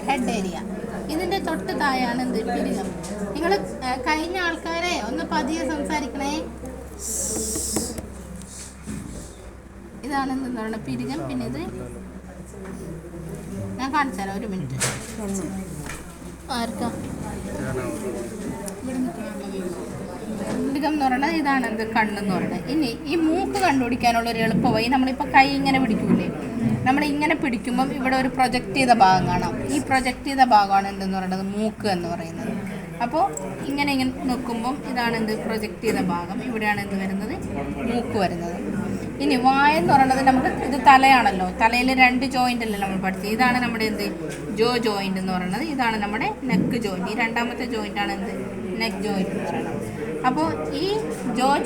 Head area. ഇതിൻ്റെ തൊട്ട് താഴെയാണ് എന്ത് പിരികം. നിങ്ങൾ കഴിഞ്ഞ ആൾക്കാരെ ഒന്ന് പതിയെ സംസാരിക്കണേ. ഇതാണ് എന്തെന്ന് പറയുന്നത് പിരികം. പിന്നെ ഇത് ഞാൻ കാണിച്ചു തരാം, ഒരു മിനിറ്റ്. ആർക്കാ പിരികം എന്ന് പറയുന്നത് ഇതാണ് എന്ത് കണ്ണെന്ന് പറയുന്നത്. ഇനി ഈ മൂക്ക് കണ്ടുപിടിക്കാനുള്ള ഒരു എളുപ്പമായി, നമ്മളിപ്പോൾ കൈ ഇങ്ങനെ പിടിക്കൂലേ, നമ്മളിങ്ങനെ പിടിക്കുമ്പം ഇവിടെ ഒരു പ്രൊജക്റ്റ് ചെയ്ത ഭാഗം കാണാം. ഈ പ്രൊജക്റ്റ് ചെയ്ത ഭാഗമാണ് എന്തെന്ന് പറയുന്നത് മൂക്ക് എന്ന് പറയുന്നത്. അപ്പോൾ ഇങ്ങനെ നോക്കുമ്പം ഇതാണ് എന്ത് പ്രൊജക്റ്റ് ചെയ്ത ഭാഗം, ഇവിടെയാണ് എന്ത് വരുന്നത് മൂക്ക് വരുന്നത്. ഇനി വായ എന്ന് പറയുന്നത് നമുക്ക് ഇത് തലയാണല്ലോ, തലയിൽ 2 ജോയിൻ്റ് അല്ലേ നമ്മൾ പഠിച്ചത്. ഇതാണ് നമ്മുടെ എന്ത് ജോയിൻ്റ് എന്ന് പറയുന്നത്. ഇതാണ് നമ്മുടെ നെക്ക് ജോയിൻ്റ്. ഈ രണ്ടാമത്തെ ജോയിൻ്റാണ് എന്ത് നെക്ക് ജോയിൻ്റ് എന്ന് പറയുന്നത്. അപ്പോൾ ഈ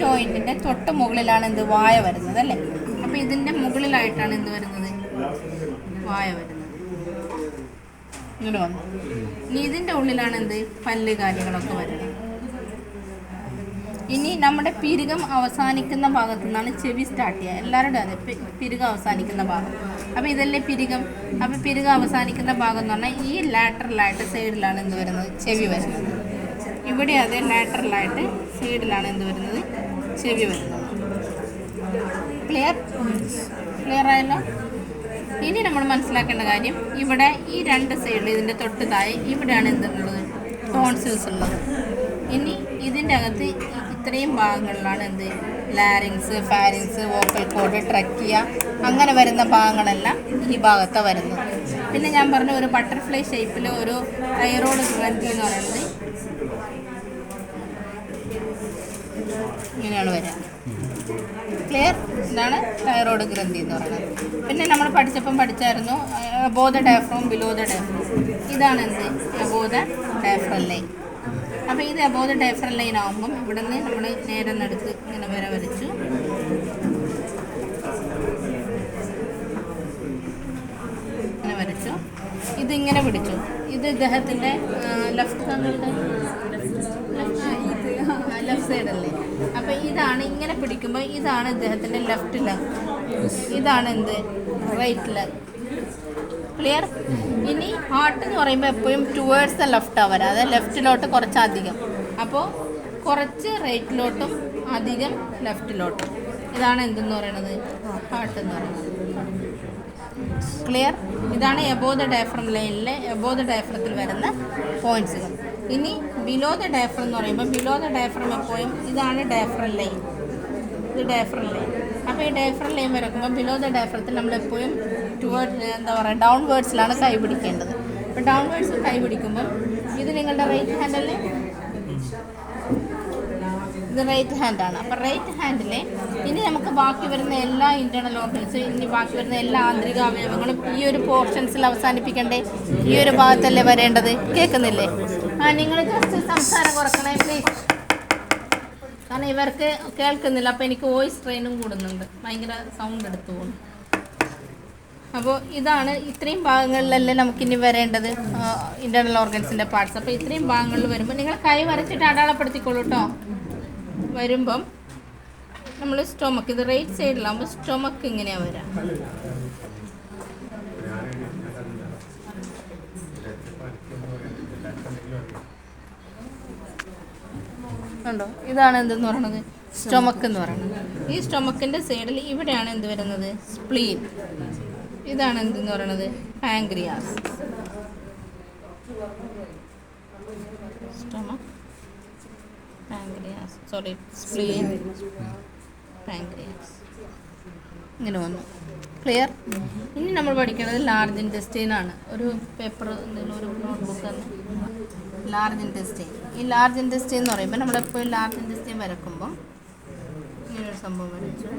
ജോയിൻറ്റിൻ്റെ തൊട്ട് മുകളിലാണ് എന്ത് വായ വരുന്നത് അല്ലേ. അപ്പോൾ ഇതിൻ്റെ മുകളിലായിട്ടാണ് എന്ത് വരുന്നത് വായ വരുന്നത്. ഇങ്ങനെ വന്നു. ഇനി ഇതിൻ്റെ ഉള്ളിലാണ് എന്ത് പല്ല് കാര്യങ്ങളൊക്കെ വരുന്നത്. ഇനി നമ്മുടെ പിരികം അവസാനിക്കുന്ന ഭാഗത്തു നിന്നാണ് ചെവി സ്റ്റാർട്ട് ചെയ്യുക. എല്ലാവരുടെ അതെ പിരികം അവസാനിക്കുന്ന ഭാഗം. അപ്പോൾ ഇതല്ലേ പിരികം. അപ്പോൾ പിരികം അവസാനിക്കുന്ന ഭാഗം എന്ന് പറഞ്ഞാൽ ഈ ലാറ്ററലായിട്ട് സൈഡിലാണ് എന്ത് വരുന്നത് ചെവി വരുന്നത്. ഇവിടെ അതേ ലാറ്ററലായിട്ട് സൈഡിലാണ് എന്ത് വരുന്നത് ചെവി വരുന്നത്. ക്ലിയർ ആയല്ലോ. ഇനി നമ്മൾ മനസ്സിലാക്കേണ്ട കാര്യം, ഇവിടെ ഈ 2 സൈഡിൽ ഇതിൻ്റെ തൊട്ട് താഴെ ഇവിടെയാണ് എന്തുള്ളത് ടോൺസിൽസ് ഉള്ളത്. ഇനി ഇതിൻ്റെ അകത്ത് ഇത്രയും ഭാഗങ്ങളിലാണ് എന്ത് larynx, pharynx, vocal code, trachea അങ്ങനെ വരുന്ന ഭാഗങ്ങളെല്ലാം ഈ ഭാഗത്താണ് വരുന്നത്. പിന്നെ ഞാൻ പറഞ്ഞ ഒരു ബട്ടർഫ്ലൈ ഷേപ്പിൽ ഒരു തൈറോയ്ഡ് ഗ്രന്ഥി എന്ന് പറയുന്നത് ഇങ്ങനെയാണ് വരിക. ക്ലിയർ. ഇതാണ് തൈറോയ്ഡ് ഗ്രന്ഥി എന്ന് പറയുന്നത്. പിന്നെ നമ്മൾ പഠിച്ചായിരുന്നു above the diaphragm, below the diaphragm. ഇതാണ് എന്ത് അബോവ് ദ ഡയഫ്രം ലൈൻ. അപ്പോൾ ഇത് അബോവ് ദ ഡയഫ്രം ലൈൻ ആകുമ്പം ഇവിടെ നിന്ന് നമ്മൾ നേരെ നടുക്ക് ഇങ്ങനെ വരച്ചു. ഇങ്ങനെ വരച്ചു. ഇതിങ്ങനെ പിടിച്ചു. ഇത് ഇദ്ദേഹത്തിൻ്റെ ലെഫ്റ്റ് സൈഡ് അല്ലേ. അപ്പോൾ ഇതാണ് ഇങ്ങനെ പിടിക്കുമ്പോൾ ഇതാണ് ഇദ്ദേഹത്തിൻ്റെ ലെഫ്റ്റ് ലെഗ്, ഇതാണ് എന്ത് റൈറ്റ് ലെഗ്. ക്ലിയർ. ഇനി ഹാർട്ട് എന്ന് പറയുമ്പോൾ എപ്പോഴും ടുവേർഡ്സ് ദ ലെഫ്റ്റാണ് വരാം, അതായത് ലെഫ്റ്റിലോട്ട് കുറച്ചധികം, അപ്പോൾ കുറച്ച് റൈറ്റിലോട്ടും അധികം ലെഫ്റ്റിലോട്ടും. ഇതാണ് എന്തെന്ന് പറയുന്നത് ഹാർട്ട് എന്ന് പറയുന്നത്. ക്ലിയർ. ഇതാണ് എബോവ് ദ ഡയഫ്രം ലൈനിലെ എബോവ് ദ ഡയഫ്രത്തിൽ വരുന്ന പോയിൻറ്റ്സുകൾ. ഇനി ബിലോ ദ ഡയഫ്രം എന്ന് പറയുമ്പോൾ ബിലോ ദ ഡയഫ്രം എപ്പോഴും ഇതാണ് ഡയഫ്രം ലൈൻ, ഇത് ഡയഫ്രം ലൈൻ. അപ്പോൾ ഈ ഡയഫ്രം ലൈൻ വരക്കുമ്പോൾ ബിലോ ദ ഡയഫ്രത്തിൽ നമ്മളെപ്പോഴും എന്താ പറയുക ഡൗൺവേർഡ്സിലാണ് കൈ പിടിക്കേണ്ടത്. അപ്പോൾ ഡൗൺവേർഡ്സ് കൈ പിടിക്കുമ്പോൾ ഇത് നിങ്ങളുടെ റൈറ്റ് ഹാൻഡല്ലേ, ഇത് റൈറ്റ് ഹാൻഡാണ്. അപ്പോൾ റൈറ്റ് ഹാൻഡിൽ ഇനി നമുക്ക് ബാക്കി വരുന്ന എല്ലാ ഇൻറ്റേർണൽ ഓർഗൻസും, ഇനി ബാക്കി വരുന്ന എല്ലാ ആന്തരിക അവയവങ്ങളും ഈ ഒരു പോർഷൻസിൽ അവസാനിപ്പിക്കണ്ടേ, ഈ ഒരു ഭാഗത്തല്ലേ വരേണ്ടത്. കേൾക്കുന്നില്ലേ? നിങ്ങൾ ജസ്റ്റ് സംസാരം കുറക്കണേ പ്ലീസ്, കാരണം ഇവർക്ക് കേൾക്കുന്നില്ല. അപ്പോൾ എനിക്ക് വോയിസ് ട്രെയിനും കൂടുന്നുണ്ട്, ഭയങ്കര സൗണ്ട് എടുത്തു പോകുന്നു. അപ്പോൾ ഇതാണ് ഇത്രയും ഭാഗങ്ങളിലല്ലേ നമുക്കിനി വരേണ്ടത് ഇൻറ്റേർണൽ ഓർഗൻസിൻ്റെ പാർട്സ്. അപ്പോൾ ഇത്രയും ഭാഗങ്ങളിൽ വരുമ്പോൾ നിങ്ങൾ കൈ വരച്ചിട്ട് അടയാളപ്പെടുത്തിക്കോളൂ കേട്ടോ. വരുമ്പം നമ്മൾ സ്റ്റൊമക്ക്, ഇത് റൈറ്റ് സൈഡിലാകുമ്പോൾ സ്റ്റൊമക്ക് ഇങ്ങനെയാണ് വരാം. ഉണ്ടോ? ഇതാണ് എന്തെന്ന് പറയുന്നത് സ്റ്റൊമക്ക് എന്ന് പറയുന്നത്. ഈ സ്റ്റൊമക്കിൻ്റെ സൈഡിൽ ഇവിടെയാണ് എന്ത് വരുന്നത് സ്പ്ലീൻ. ഇതാണ് എന്തെന്ന് പറയുന്നത് pancreas. Stomach, pancreas, sorry spleen, pancreas. ഇങ്ങനെ വന്നു. ക്ലിയർ. ഇനി നമ്മൾ പഠിക്കുന്നത് ലാർജ് ഇൻറ്റെസ്റ്റൈൻ ആണ്. ഒരു പേപ്പർ എന്തെങ്കിലും ഒരു നോട്ട്ബുക്ക് തന്നെ ലാർജ് ഇൻറ്റെസ്റ്റൈൻ. ഈ ലാർജ് ഇൻറ്റെസ്റ്റൈൻ എന്ന് പറയുമ്പോൾ നമ്മളെപ്പോഴും ലാർജ് ഇൻറ്റെസ്റ്റൈൻ വരക്കുമ്പം ഇങ്ങനൊരു സംഭവം വരച്ചു.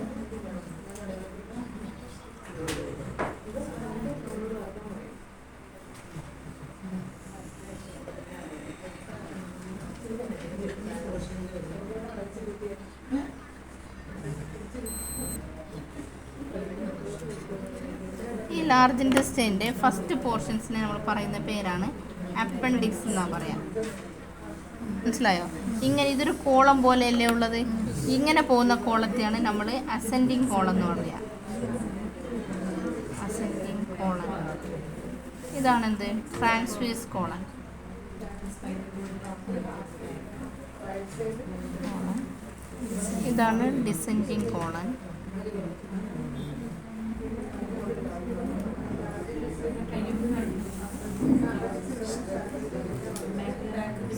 ഈ ലാർജ് ഇൻറ്റെസ്റ്റൈൻ്റെ ഫസ്റ്റ് പോർഷൻസിനെ നമ്മൾ പറയുന്ന പേരാണ് അപ്പൻഡിക്സ് എന്നാണ് പറയാം. മനസ്സിലായോ? ഇങ്ങനെ ഇതൊരു കോളം പോലെയല്ലേ ഉള്ളത്. ഇങ്ങനെ പോകുന്ന കോളത്തെയാണ് നമ്മൾ അസെൻഡിങ് കോളം എന്ന് പറയുക. Ascending colon. ഇതാണെന്ത് ട്രാൻസ്വേഴ്സ് കോളൻ. ഇതാണ് ഡിസെൻഡിങ് കോളൻ.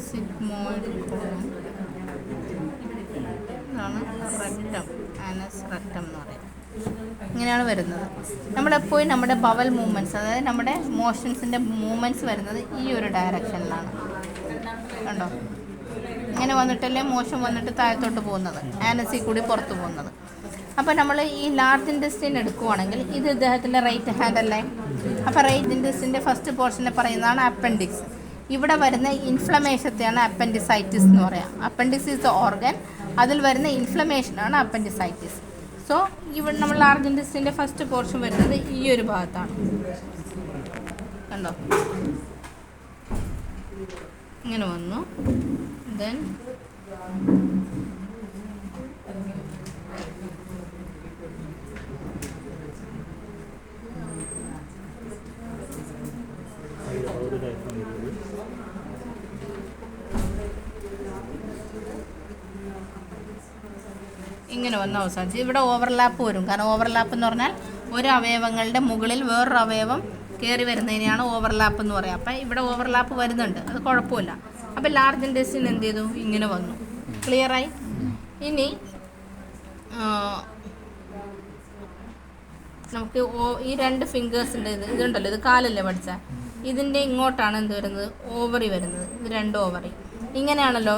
Sigmoid colon. ഇതാണ് റെക്ടം, ആനസ് റെക്ടം എന്ന് പറയുന്നത്. ഇങ്ങനെയാണ് വരുന്നത്. നമ്മളെപ്പോഴും നമ്മുടെ ബവൽ മൂവ്മെൻറ്റ്സ്, അതായത് നമ്മുടെ മോഷൻസിൻ്റെ മൂവ്മെൻറ്റ്സ് വരുന്നത് ഈ ഒരു ഡയറക്ഷനിലാണ്. കണ്ടോ, ഇങ്ങനെ വന്നിട്ടല്ലേ മോഷൻ വന്നിട്ട് താഴത്തോട്ട് പോകുന്നത്, ആനസിൽ കൂടി പുറത്ത് പോകുന്നത്. അപ്പോൾ നമ്മൾ ഈ ലാർജ് ഇൻറ്റെസ്റ്റൈൻ എടുക്കുവാണെങ്കിൽ ഇത് ഇദ്ദേഹത്തിൻ്റെ റൈറ്റ് ഹാൻഡ് അല്ലേ. അപ്പോൾ റൈറ്റ് ഇൻറ്റെസ്റ്റൈൻ്റെ ഫസ്റ്റ് പോർഷനെ പറയുന്നതാണ് അപ്പൻഡിക്സ്. ഇവിടെ വരുന്ന ഇൻഫ്ലമേഷത്തെയാണ് അപ്പൻഡിസൈറ്റിസ് എന്ന് പറയാം. അപ്പൻഡിക്സ് ഈസ് ദ ഓർഗൻ, അതിൽ വരുന്ന ഇൻഫ്ലമേഷനാണ് അപ്പൻഡിസൈറ്റിസ്. സോ ഇവിടെ നമ്മൾ ലാർജ് ഇൻറ്റെസ്റ്റൈൻ്റെ ഫസ്റ്റ് പോർഷൻ വരുന്നത് ഈ ഒരു ഭാഗത്താണ്. കണ്ടോ, ഇങ്ങനെ വന്നു. ദെൻ ഇങ്ങനെ വന്ന് അവസാനിച്ച് ഇവിടെ ഓവർലാപ്പ് വരും. കാരണം ഓവർലാപ്പ് എന്ന് പറഞ്ഞാൽ ഒരു അവയവങ്ങളുടെ മുകളിൽ വേറൊരു അവയവം കയറി വരുന്നതിനെയാണ് ഓവർലാപ്പ് എന്ന് പറയുക. അപ്പം ഇവിടെ ഓവർലാപ്പ് വരുന്നുണ്ട്, അത് കുഴപ്പമില്ല. അപ്പം ലാർജ് ഇൻറ്റെസ്റ്റൈൻ എന്ത് ചെയ്തു, ഇങ്ങനെ വന്നു. ക്ലിയറായി. ഇനി നമുക്ക് ഈ രണ്ട് ഫിംഗേഴ്സിൻ്റെ ഇതുണ്ടല്ലോ, ഇത് കാലല്ലേ പഠിച്ച, ഇതിൻ്റെ ഇങ്ങോട്ടാണ് എന്ത് വരുന്നത്, ഓവറി വരുന്നത്. ഇത് രണ്ട് ഓവറി ഇങ്ങനെയാണല്ലോ.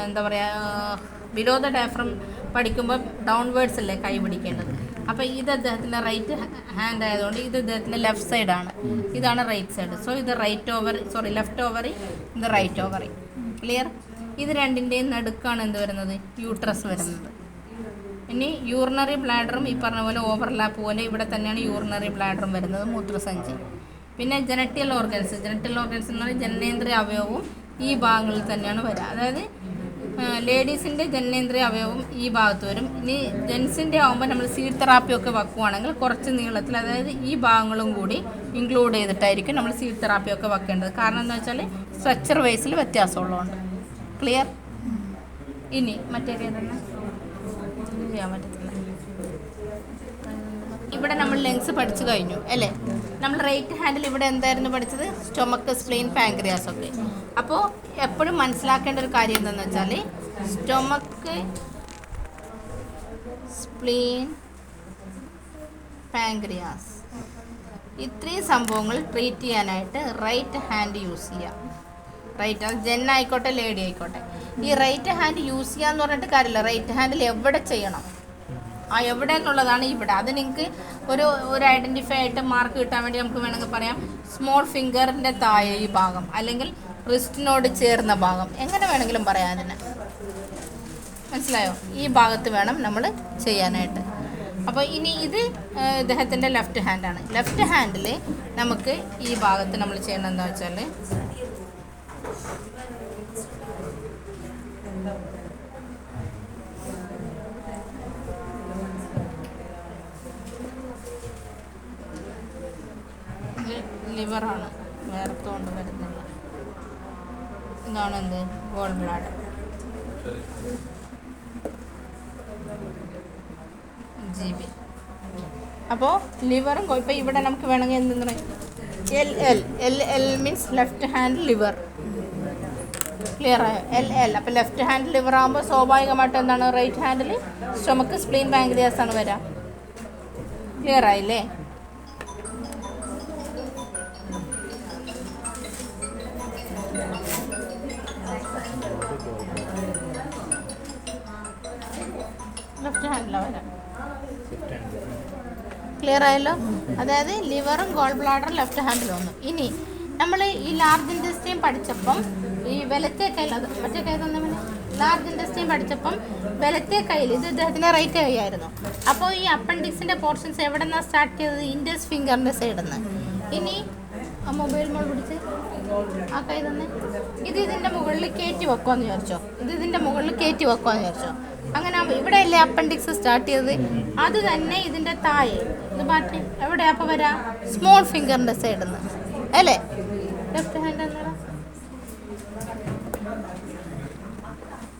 എന്താ പറയുക, ബിലോ ദ ഡയഫ്രം പഠിക്കുമ്പോൾ ഡൗൺവേർഡ്സ് അല്ലേ കൈ പിടിക്കേണ്ടത്. അപ്പോൾ ഇത് അദ്ദേഹത്തിൻ്റെ റൈറ്റ് ഹാൻഡ് ആയതുകൊണ്ട് ഇത് അദ്ദേഹത്തിൻ്റെ ലെഫ്റ്റ് സൈഡാണ്, ഇതാണ് റൈറ്റ് സൈഡ്. സോ ഇത് ലെഫ്റ്റ് ഓവറി, ഇത് റൈറ്റ് ഓവറി. ക്ലിയർ. ഇത് രണ്ടിൻ്റെയും നടുക്കാണ് എന്ത് വരുന്നത്, യൂട്രസ് വരുന്നത്. ഇനി യൂറിനറി ബ്ലാഡറും ഈ പറഞ്ഞ പോലെ ഓവർലാപ്പ് പോലെ ഇവിടെ തന്നെയാണ് യൂറിനറി ബ്ലാഡറും വരുന്നത്, മൂത്രസഞ്ചി. പിന്നെ ജനറ്റൽ ഓർഗൻസ് എന്ന് പറഞ്ഞാൽ ജനനേന്ദ്രിയ അവയവവും ഈ ഭാഗങ്ങളിൽ തന്നെയാണ് വരിക. അതായത് ലേഡീസിൻ്റെ ജനനേന്ദ്രിയ അവയവം ഈ ഭാഗത്ത് വരും. ഇനി ജെൻസിൻ്റെ ആകുമ്പോൾ നമ്മൾ സീഡ് തെറാപ്പിയൊക്കെ വെക്കുവാണെങ്കിൽ കുറച്ച് നീളത്തിൽ, അതായത് ഈ ഭാഗങ്ങളും കൂടി ഇൻക്ലൂഡ് ചെയ്തിട്ടായിരിക്കും നമ്മൾ സീഡ് തെറാപ്പിയൊക്കെ വെക്കേണ്ടത്. കാരണം എന്താ വെച്ചാൽ സ്ട്രക്ചർ വൈസിൽ വ്യത്യാസമുള്ളതുകൊണ്ട്. ക്ലിയർ. ഇനി മറ്റേ തന്നെ ചെയ്യാൻ പറ്റത്തില്ല. ഇവിടെ നമ്മൾ ലെങ്സ് പഠിച്ചു കഴിഞ്ഞു അല്ലേ. നമ്മൾ റൈറ്റ് ഹാൻഡിൽ ഇവിടെ എന്തായിരുന്നു പഠിച്ചത്, സ്റ്റൊമക്ക്, സ്പ്ലീൻ, പാൻക്രിയാസ് ഒക്കെ. അപ്പോൾ എപ്പോഴും മനസ്സിലാക്കേണ്ട ഒരു കാര്യം എന്താണെന്ന് വെച്ചാൽ സ്റ്റൊമക്ക്, സ്പ്ലീൻ, പാൻക്രിയാസ് ഇത്രയും സംഭവങ്ങൾ ട്രീറ്റ് ചെയ്യാനായിട്ട് റൈറ്റ് ഹാൻഡ് യൂസ് ചെയ്യുക. റൈറ്റ്, അത് ജെൻ ആയിക്കോട്ടെ ലേഡി ആയിക്കോട്ടെ. ഈ റൈറ്റ് ഹാൻഡ് യൂസ് ചെയ്യുക എന്ന് പറഞ്ഞിട്ട് കാര്യമില്ല, റൈറ്റ് ഹാൻഡിൽ എവിടെ ചെയ്യണം, എവിടെ എന്നുള്ളതാണ് ഇവിടെ. അത് നിങ്ങൾക്ക് ഒരു ഐഡൻറ്റിഫൈ ആയിട്ട് മാർക്ക് കിട്ടാൻ വേണ്ടി നമുക്ക് വേണമെങ്കിൽ പറയാം സ്മോൾ ഫിംഗറിൻ്റെ താഴെ ഈ ഭാഗം, അല്ലെങ്കിൽ റിസ്റ്റിനോട് ചേർന്ന ഭാഗം, എങ്ങനെ വേണമെങ്കിലും പറയാം അതിന്. മനസ്സിലായോ? ഈ ഭാഗത്ത് വേണം നമ്മൾ ചെയ്യാനായിട്ട്. അപ്പോൾ ഇനി ഇത് ഇദ്ദേഹത്തിൻ്റെ ലെഫ്റ്റ് ഹാൻഡാണ്. ലെഫ്റ്റ് ഹാൻഡിൽ നമുക്ക് ഈ ഭാഗത്ത് നമ്മൾ ചെയ്യേണ്ടത് എന്താ വെച്ചാൽ ലിവറാണ്, വേർത്തുകൊണ്ട് വരുന്നില്ല. ഇതാണ് എന്ത്, ഗോൾ ബ്ലാഡർ. GB. അപ്പോൾ ലിവറും ഇപ്പോൾ ഇവിടെ നമുക്ക് വേണമെങ്കിൽ എന്തെന്ന് L means left hand liver. Clear ആയോ? എൽ. അപ്പോൾ ലെഫ്റ്റ് ഹാൻഡ് ലിവർ ആകുമ്പോൾ സ്വാഭാവികമായിട്ട് എന്താണ്, റൈറ്റ് ഹാൻഡിൽ സ്റ്റൊമക്ക്, സ്പ്ലീൻ, പാൻക്രിയാസ് ആണ് വരാം. ക്ലിയർ ആയില്ലേ? ലെഫ്റ്റ് ഹാൻഡിലാണ് വരാം. ക്ലിയർ ആയല്ലോ? അതായത് ലിവറും ഗോൾ ബ്ലാഡറും ലെഫ്റ്റ് ഹാൻഡിൽ വന്നു. ഇനി നമ്മൾ ഈ ലാർജ് ഇൻറ്റെസ്റ്റൈൻ പഠിച്ചപ്പം ഈ വലത്തെ കയ്യിൽ, അത് മറ്റേ കൈ തന്നെ ലാർജ് ഇൻറ്റെസ്റ്റൈൻ പഠിച്ചപ്പം വലത്തെ കയ്യിൽ, ഇത് ഇദ്ദേഹത്തിൻ്റെ റൈറ്റ് കൈ ആയിരുന്നു. അപ്പോൾ ഈ അപ്പൻഡിക്സിൻ്റെ പോർഷൻസ് എവിടെ നിന്നാണ് സ്റ്റാർട്ട് ചെയ്തത്, ഇൻഡെക്സ് ഫിംഗറിൻ്റെ സൈഡിൽ നിന്ന്. ഇനി ആ മൊബൈൽ മോൾ പിടിച്ച് ആ കൈ തന്നെ ഇതിൻ്റെ മുകളിൽ കയറ്റി വെക്കുമെന്ന് വിചാരിച്ചോ, ഇതിൻ്റെ മുകളിൽ കയറ്റി വെക്കുമെന്ന് വിചാരിച്ചോ. അങ്ങനെ ഇവിടെ അല്ലേ അപ്പൻഡിക്സ് സ്റ്റാർട്ട് ചെയ്തത്, അത് തന്നെ ഇതിൻ്റെ താഴെ ഇത് മാറ്റി എവിടെയാ അപ്പോൾ വരാം, സ്മോൾ ഫിംഗറിൻ്റെ സൈഡിൽ നിന്ന്. അല്ലേ? ലെഫ്റ്റ് ഹാൻഡ് എന്നാണ്.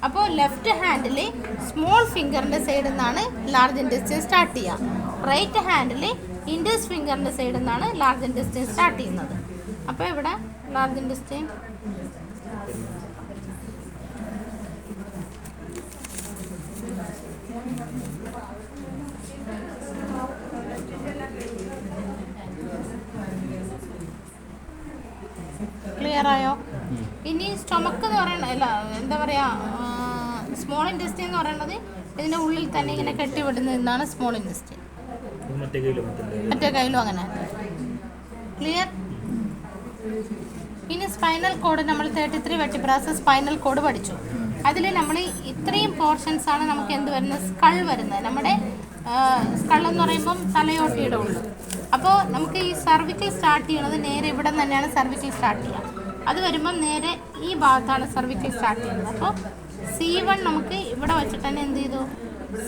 അപ്പോൾ ലെഫ്റ്റ് ഹാൻഡിൽ സ്മോൾ ഫിംഗറിൻ്റെ സൈഡിൽ നിന്നാണ് ലാർജ് ഇൻറ്റെസ്റ്റൈൻ സ്റ്റാർട്ട് ചെയ്യുക. റൈറ്റ് ഹാൻഡിൽ ഇൻഡെക്സ് ഫിംഗറിൻ്റെ സൈഡിൽ നിന്നാണ് ലാർജ് ഇൻറ്റെസ്റ്റൈൻ സ്റ്റാർട്ട് ചെയ്യുന്നത്. അപ്പോൾ ഇവിടെ ലാർജ് ഇൻറ്റെസ്റ്റൈൻ ക്ലിയർ ആയോ? ഇനി സ്റ്റൊമക്ക് എന്ന് പറയുന്നത് അല്ല, എന്താ പറയുക, സ്മോൾ ഇൻറ്റെസ്റ്റൈൻ എന്ന് പറയുന്നത് ഇതിൻ്റെ ഉള്ളിൽ തന്നെ ഇങ്ങനെ കെട്ടിവിടുന്നതാണ് സ്മോൾ ഇൻറ്റെസ്റ്റൈൻ. മറ്റേ കയ്യിലും അങ്ങനെ. ക്ലിയർ? ഇനി സ്പൈനൽ കോഡ് നമ്മൾ 33 വെർട്ടിബ്രാസ് സ്പൈനൽ കോഡ് പഠിച്ചു. അതിൽ നമ്മൾ ഇത്രയും പോർഷൻസ് ആണ് നമുക്ക് എന്ത് വരുന്നത്, സ്കൾ വരുന്നത്. നമ്മുടെ സ്കൾ എന്ന് പറയുമ്പം തലയോട്ടിയുടെ ഉള്ളു. അപ്പോൾ നമുക്ക് ഈ സർവിക്കൽ സ്റ്റാർട്ട് ചെയ്യണത് നേരെ ഇവിടെ തന്നെയാണ് സർവിക്കൽ സ്റ്റാർട്ട് ചെയ്യുക. അത് വരുമ്പം നേരെ ഈ ഭാഗത്താണ് സർവിക്കൽ സ്റ്റാർട്ട് ചെയ്യുന്നത്. അപ്പോൾ C1 നമുക്ക് ഇവിടെ വെച്ചിട്ട് തന്നെ എന്ത് ചെയ്തു,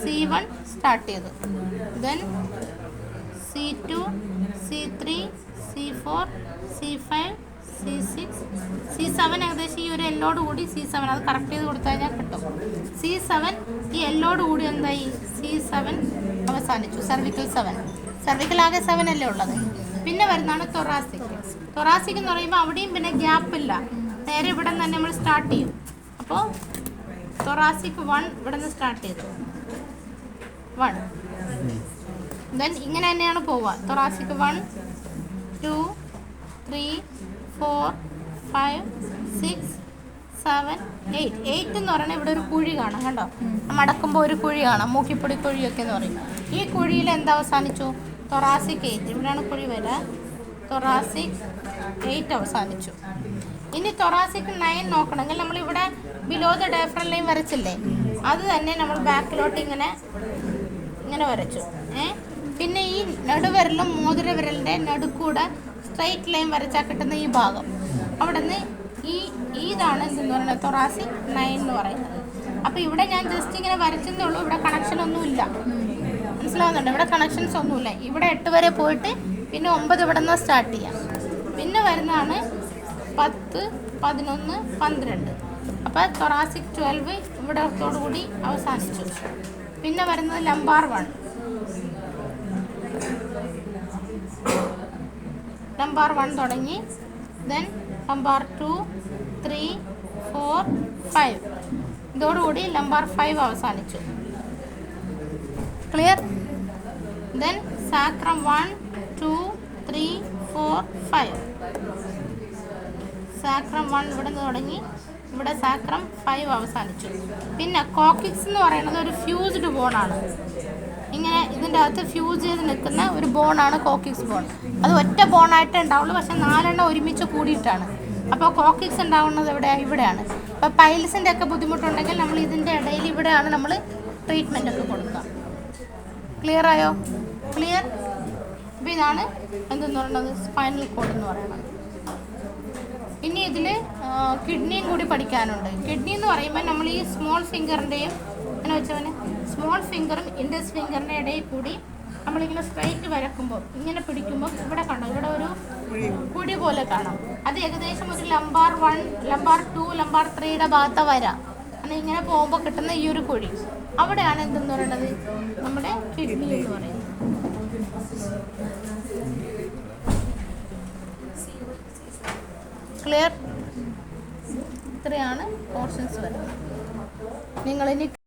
C1 സ്റ്റാർട്ട് ചെയ്തു. Then C2, C3, C4, C5, C6, C7. ഏകദേശം ഈ ഒരു എല്ലോട് കൂടി C7 അത് കറക്റ്റ് ചെയ്ത് കൊടുത്തു കഴിഞ്ഞാൽ കിട്ടും. C7 ഈ എല്ലോട് കൂടി എന്തായി, C7 അവസാനിച്ചു. സർവിക്കൽ 7. സർവിക്കൽ ആകെ 7 അല്ലേ ഉള്ളത്. പിന്നെ വരുന്നതാണ് തൊറാസിക്. തൊറാസിക് എന്ന് പറയുമ്പോൾ അവിടെയും പിന്നെ ഗ്യാപ്പില്ല, നേരെ ഇവിടെ നിന്ന് തന്നെ നമ്മൾ സ്റ്റാർട്ട് ചെയ്യും. അപ്പോൾ തൊറാസിക് 1 ഇവിടെ നിന്ന് സ്റ്റാർട്ട് ചെയ്തു. 1. ദെൻ ഇങ്ങനെ തന്നെയാണ് പോവുക. തൊറാസിക് 1, 2, 3, 4, 5, 6, 7, 8. 8 എന്ന് പറഞ്ഞാൽ ഇവിടെ ഒരു കുഴി കാണാം, കണ്ടോ? മടക്കുമ്പോൾ ഒരു കുഴി കാണാം, മൂക്കിപ്പൊടി കുഴിയൊക്കെ എന്ന് പറയും. ഈ കുഴിയിൽ എന്താ അവസാനിച്ചു, തൊറാസിക് 8. ഇവിടെയാണ് കുഴി വരിക. തൊറാസിക് 8 അവസാനിച്ചു. ഇനി തൊറാസിക് 9 നോക്കണമെങ്കിൽ നമ്മളിവിടെ ബിലോ ദ ഡയഫ്രം ലൈൻ വരച്ചില്ലേ, അത് തന്നെ നമ്മൾ ബാക്കിലോട്ട് ഇങ്ങനെ വരച്ചു. പിന്നെ ഈ നടുവിരലും മോതിര വിരലിൻ്റെ നടുക്കൂടെ സ്ട്രൈറ്റ് ലൈൻ വരച്ചാൽ കിട്ടുന്ന ഈ ഭാഗം, അവിടെ നിന്ന് ഇതാണ് എന്തെന്ന് പറയുന്നത്, തൊറാസിക് 9 എന്ന് പറയുന്നത്. അപ്പോൾ ഇവിടെ ഞാൻ ജസ്റ്റ് ഇങ്ങനെ വരച്ചെന്നേ ഉള്ളൂ, ഇവിടെ കണക്ഷനൊന്നുമില്ല. മനസ്സിലാവുന്നുണ്ട്? ഇവിടെ കണക്ഷൻസ് ഒന്നുമില്ല. ഇവിടെ 8 വരെ പോയിട്ട് പിന്നെ 9 ഇവിടെ നിന്ന് സ്റ്റാർട്ട് ചെയ്യാം. പിന്നെ വരുന്നതാണ് 10, 11, 12. അപ്പോൾ തൊറാസിക് 12 ഇവിടത്തോടുകൂടി അവസാനിച്ചു. പിന്നെ വരുന്നത് ലംബാർ 1. ലംബാർ 1 തുടങ്ങി. Then lumbar 2, 3, 4, 5. ഇതോടുകൂടി ലംബാർ 5 അവസാനിച്ചു. ക്ലിയർ? Then sacrum 1, 2, 3, 4, 5. സാക്രം 1 ഇവിടെ നിന്ന് തുടങ്ങി, ഇവിടെ സാക്രം 5 അവസാനിച്ചു. പിന്നെ കോക്കിക്സ് എന്ന് പറയുന്നത് ഒരു ഫ്യൂസ്ഡ് ബോണാണ്. ഇങ്ങനെ ഇതിൻ്റെ അകത്ത് ഫ്യൂസ് ചെയ്ത് നിൽക്കുന്ന ഒരു ബോണാണ് കോക്കിക്സ് ബോൺ. അത് ഒറ്റ ബോണായിട്ടേ ഉണ്ടാവുള്ളൂ, പക്ഷെ 4 എണ്ണം ഒരുമിച്ച് കൂടിയിട്ടാണ്. അപ്പോൾ കോക്കിക്സ് ഉണ്ടാവുന്നത് ഇവിടെയാണ്. അപ്പോൾ പൈൽസിൻ്റെ ഒക്കെ ബുദ്ധിമുട്ടുണ്ടെങ്കിൽ നമ്മൾ ഇതിൻ്റെ ഇടയിൽ ഇവിടെയാണ് നമ്മൾ ട്രീറ്റ്മെൻ്റ് ഒക്കെ കൊടുക്കുക. ക്ലിയർ ആയോ? ക്ലിയർ? അപ്പോൾ ഇതാണ് എന്തെന്ന് പറയുന്നത്, സ്പൈനൽ കോഡ് എന്ന് പറയുന്നത്. ഇനി ഇതിൽ കിഡ്നിയും കൂടി പഠിക്കാനുണ്ട്. കിഡ്നി എന്ന് പറയുമ്പോൾ നമ്മൾ ഈ സ്മോൾ ഫിംഗറിൻ്റെയും അങ്ങനെ വെച്ചവന് സ്മോൾ ഫിംഗറും ഇൻഡെക്സ് ഫിംഗറിൻ്റെ ഇടയിൽ കൂടി നമ്മളിങ്ങനെ സ്ട്രൈറ്റ് വരക്കുമ്പോൾ ഇങ്ങനെ പിടിക്കുമ്പോൾ ഇവിടെ കണ്ടോ, ഇവിടെ ഒരു കുഴി പോലെ കാണാം. അത് ഏകദേശം ഒരു ലംബാർ 1, ലംബാർ 2, ലംബാർ 3യുടെ ഭാഗത്ത് വരാം. അങ്ങനെ ഇങ്ങനെ പോകുമ്പോൾ കിട്ടുന്ന ഈ ഒരു കുഴി, അവിടെയാണ് എന്തെന്ന് പറയുന്നത്, നമ്മുടെ കിഡ്നി എന്ന് പറയുന്നത്. ക്ലിയർ? ഇത്രയാണ് പോർഷൻസ് വരുന്നത്. നിങ്ങളിനി